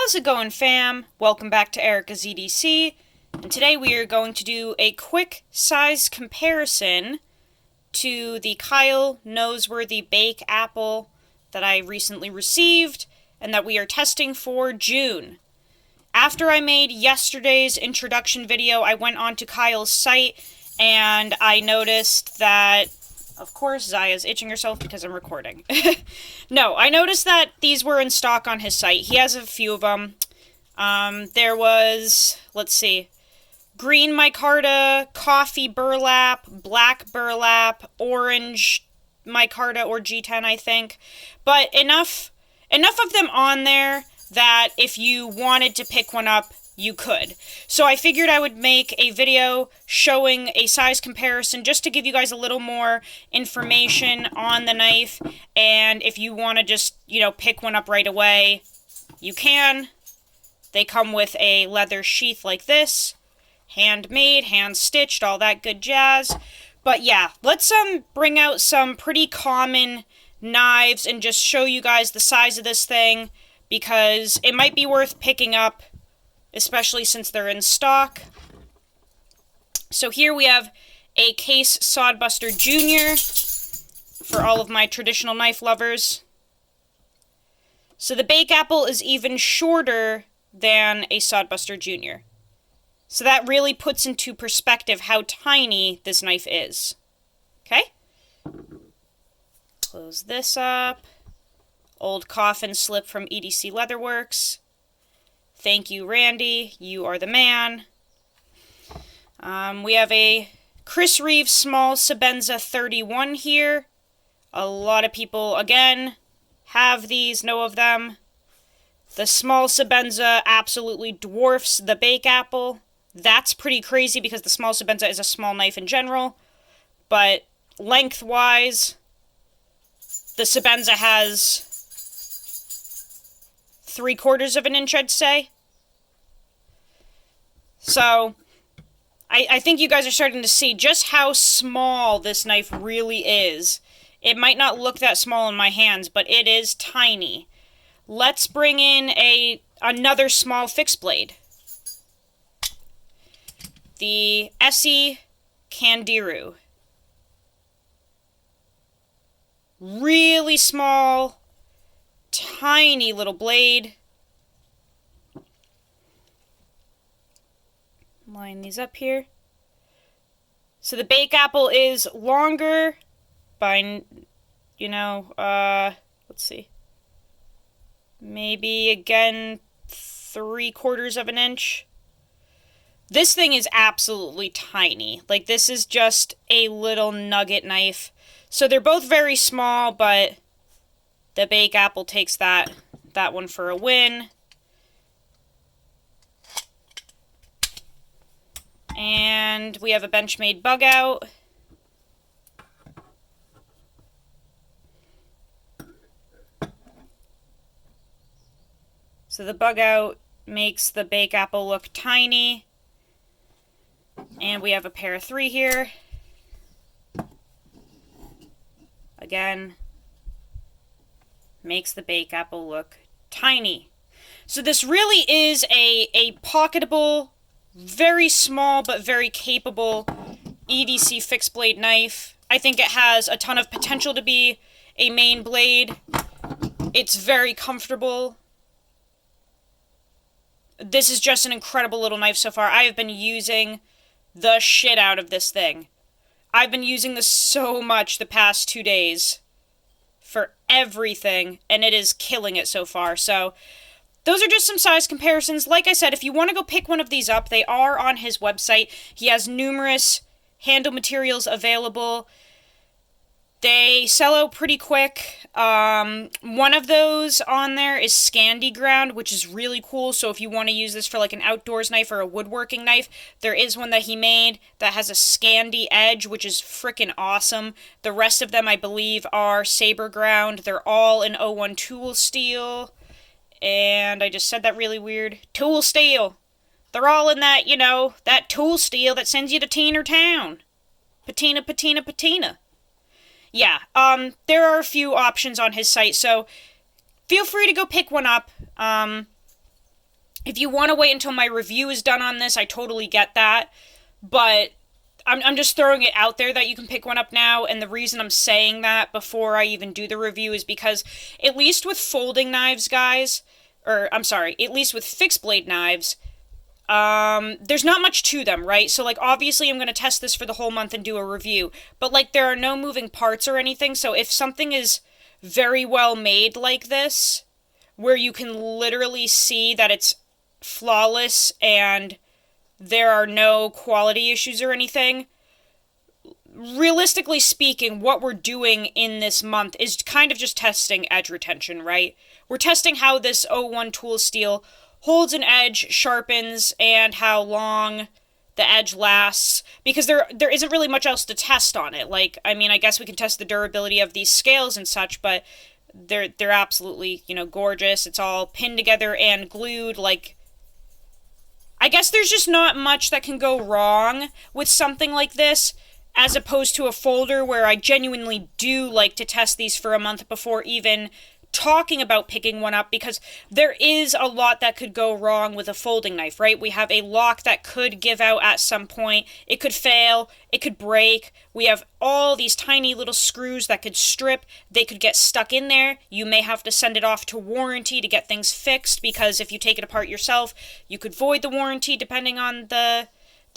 How's it going, fam? Welcome back to Erica's EDC, and today we are going to do a quick size comparison to the Kyle Noseworthy Bake Apple that I recently received and that we are testing for June. After I made yesterday's introduction video, I went onto Kyle's site and I noticed that, of course, Zaya's itching herself because I'm recording. No, I noticed that these were in stock on his site. He has a few of them. There was, let's see, green micarta, coffee burlap, black burlap, orange micarta or G10, I think. But enough of them on there that if you wanted to pick one up, you could. So I figured I would make a video showing a size comparison just to give you guys a little more information on the knife. And if you want to just, pick one up right away, you can. They come with a leather sheath like this. Handmade, hand-stitched, all that good jazz. But yeah, let's bring out some pretty common knives and just show you guys the size of this thing, because it might be worth picking up, especially since they're in stock. So here we have a Case Sodbuster Jr. for all of my traditional knife lovers. So the Bake Apple is even shorter than a Sodbuster Jr. So that really puts into perspective how tiny this knife is. Okay? Close this up. Old coffin slip from EDC Leatherworks. Thank you, Randy. You are the man. We have a Chris Reeve Small Sebenza 31 here. A lot of people, again, have these, know of them. The Small Sebenza absolutely dwarfs the Bake Apple. That's pretty crazy because the Small Sebenza is a small knife in general. But lengthwise, the Sebenza has 3/4 of an inch, I'd say. So, I think you guys are starting to see just how small this knife really is. It might not look that small in my hands, but it is tiny. Let's bring in another small fixed blade. The Essie Candiru. Really small, tiny little blade. Line these up here. So the Bake Apple is longer by, let's see. Maybe, again, 3/4 of an inch. This thing is absolutely tiny. Like, this is just a little nugget knife. So they're both very small, but the Bake Apple takes that one for a win. And we have a Benchmade Bug Out. So the Bug Out makes the Bake Apple look tiny. And we have a pair of 3 here. Again, makes the Bake Apple look tiny. So this really is a pocketable, very small but very capable EDC fixed blade knife. I think it has a ton of potential to be a main blade. It's very comfortable. This is just an incredible little knife so far. I have been using the shit out of this thing. I've been using this so much the past 2 days for everything, and it is killing it so far. So those are just some size comparisons. Like I said, if you want to go pick one of these up, they are on his website. He has numerous handle materials available. They sell out pretty quick. One of those on there is Scandi Ground, which is really cool. So if you want to use this for like an outdoors knife or a woodworking knife, there is one that he made that has a Scandi edge, which is freaking awesome. The rest of them, I believe, are Saber Ground. They're all in 01 tool steel. And I just said that really weird. Tool steel. They're all in that, that tool steel that sends you to Teener Town. Patina, patina, patina. Yeah, there are a few options on his site, so feel free to go pick one up. If you want to wait until my review is done on this, I totally get that. But I'm just throwing it out there that you can pick one up now, and the reason I'm saying that before I even do the review is because, at least with folding knives, guys, or, I'm sorry, at least with fixed blade knives, there's not much to them, right? So, like, obviously I'm going to test this for the whole month and do a review, but, like, there are no moving parts or anything, so if something is very well made like this, where you can literally see that it's flawless and there are no quality issues or anything, realistically speaking, what we're doing in this month is kind of just testing edge retention, right? We're testing how this O1 tool steel holds an edge, sharpens, and how long the edge lasts, because there isn't really much else to test on it. Like, I mean, I guess we can test the durability of these scales and such, but they're absolutely, gorgeous. It's all pinned together and glued. Like, I guess there's just not much that can go wrong with something like this, as opposed to a folder where I genuinely do like to test these for a month before even talking about picking one up, because there is a lot that could go wrong with a folding knife, right? We have a lock that could give out at some point. It could fail. It could break. We have all these tiny little screws that could strip. They could get stuck in there. You may have to send it off to warranty to get things fixed, because if you take it apart yourself, you could void the warranty depending on the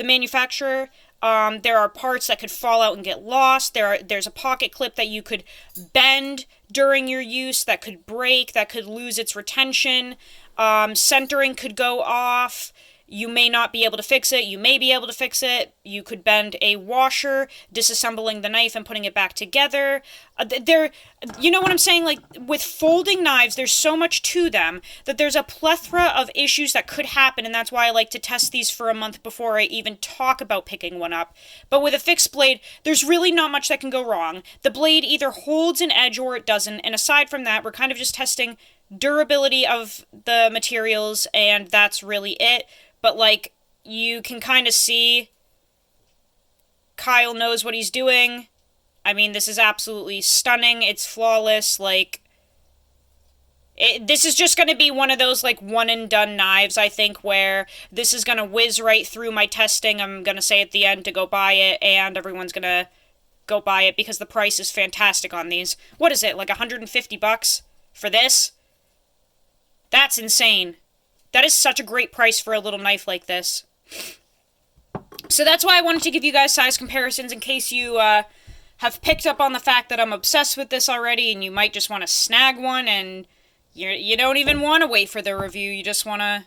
manufacturer. There are parts that could fall out and get lost. There's a pocket clip that you could bend during your use that could break, that could lose its retention. Centering could go off. You may not be able to fix it. You may be able to fix it. You could bend a washer, disassembling the knife and putting it back together. You know what I'm saying? Like, with folding knives, there's so much to them that there's a plethora of issues that could happen, and that's why I like to test these for a month before I even talk about picking one up. But with a fixed blade, there's really not much that can go wrong. The blade either holds an edge or it doesn't, and aside from that, we're kind of just testing durability of the materials, and that's really it. But, like, you can kind of see Kyle knows what he's doing. I mean, this is absolutely stunning. It's flawless. Like, this is just going to be one of those, like, one-and-done knives, I think, where this is going to whiz right through my testing. I'm going to say at the end to go buy it, and everyone's going to go buy it because the price is fantastic on these. What is it, like $150 for this? That's insane. That is such a great price for a little knife like this. So that's why I wanted to give you guys size comparisons in case you have picked up on the fact that I'm obsessed with this already and you might just want to snag one and you don't even want to wait for the review. You just want to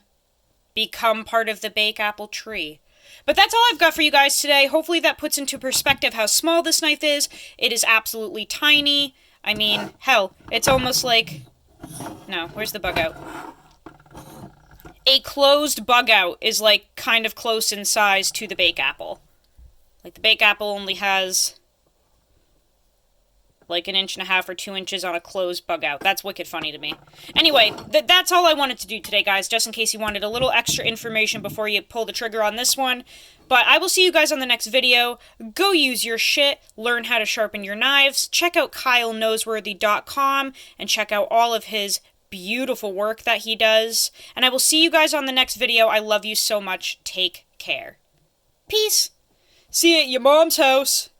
become part of the Bake Apple tree. But that's all I've got for you guys today. Hopefully that puts into perspective how small this knife is. It is absolutely tiny. I mean, hell, it's almost like... No, where's the bug out? A closed bug out is, like, kind of close in size to the Bake Apple. Like, the Bake Apple only has, like, 1.5 inches or 2 inches on a closed bug out. That's wicked funny to me. Anyway, that's all I wanted to do today, guys, just in case you wanted a little extra information before you pull the trigger on this one. But I will see you guys on the next video. Go use your shit, learn how to sharpen your knives, check out KyleKnowsworthy.com, and check out all of his beautiful work that he does. And I will see you guys on the next video. I love you so much. Take care. Peace. See you at your mom's house.